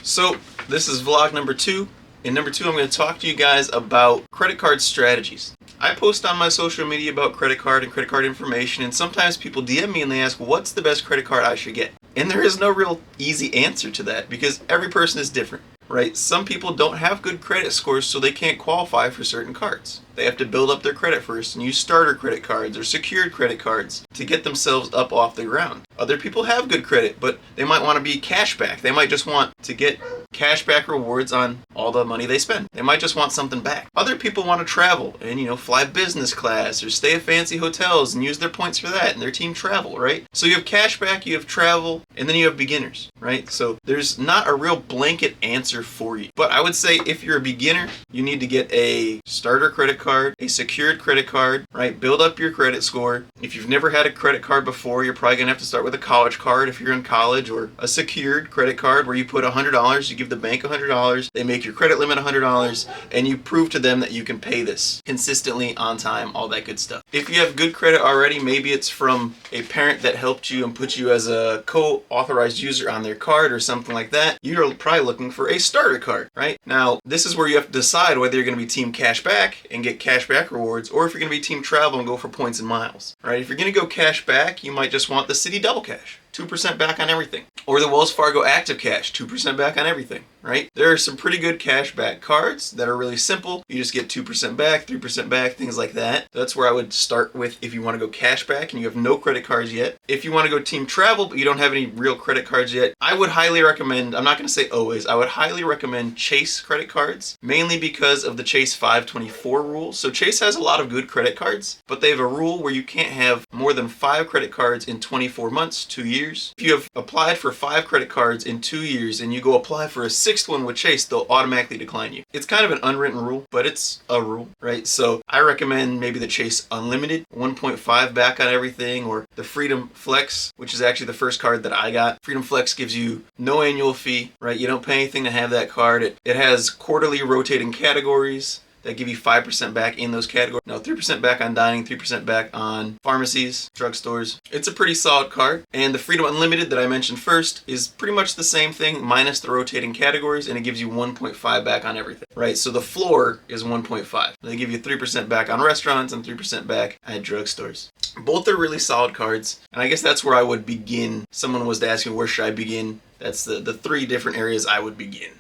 So this is vlog number 2. In number 2, I'm going to talk to you guys about credit card strategies. I post on my social media about credit card and credit card information, and sometimes people DM me and they ask, what's the best credit card I should get? And there is no real easy answer to that because every person is different, right? Some people don't have good credit scores, so they can't qualify for certain cards. They have to build up their credit first and use starter credit cards or secured credit cards to get themselves up off the ground. Other people have good credit, but they might want to be cashback. They might just want to get cashback rewards on all the money they spend. They might just want something back. Other people want to travel and, fly business class or stay at fancy hotels and use their points for that and their team travel, right? So you have cashback, you have travel, and then you have beginners, right? So there's not a real blanket answer for you. But I would say if you're a beginner, you need to get a starter credit card, a secured credit card, right? Build up your credit score. If you've never had a credit card before, you're probably going to have to start with a college card if you're in college, or a secured credit card where you put $100, you give the bank $100, they make your credit limit $100, and you prove to them that you can pay this consistently, on time, all that good stuff. If you have good credit already, maybe it's from a parent that helped you and put you as a co-authorized user on their card or something like that, you're probably looking for a starter card, right? Now, this is where you have to decide whether you're going to be team cashback and get cashback rewards, or if you're going to be team travel and go for points and miles, right? If you're going to go cashback, you might just want the Citi Double Cash. 2% back on everything. Or the Wells Fargo Active Cash, 2% back on everything, right? There are some pretty good cashback cards that are really simple. You just get 2% back, 3% back, things like that. That's where I would start with if you want to go cashback and you have no credit cards yet. If you want to go team travel but you don't have any real credit cards yet, I would highly recommend, I'm not going to say always, I would highly recommend Chase credit cards, mainly because of the Chase 524 rule. So Chase has a lot of good credit cards, but they have a rule where you can't have more than 5 credit cards in 24 months, 2 years. If you have applied for 5 credit cards in 2 years and you go apply for a 6th one with Chase, they'll automatically decline you. It's kind of an unwritten rule, but it's a rule, right? So I recommend maybe the Chase Unlimited, 1.5 back on everything, or the Freedom Flex, which is actually the first card that I got. Freedom Flex gives you no annual fee, right? You don't pay anything to have that card. It has quarterly rotating categories that give you 5% back in those categories. Now, 3% back on dining, 3% back on pharmacies, drugstores. It's a pretty solid card. And the Freedom Unlimited that I mentioned first is pretty much the same thing, minus the rotating categories, and it gives you 1.5 back on everything, right? So the floor is 1.5. They give you 3% back on restaurants and 3% back at drugstores. Both are really solid cards, and I guess that's where I would begin. Someone was to ask me, where should I begin? That's the 3 different areas I would begin.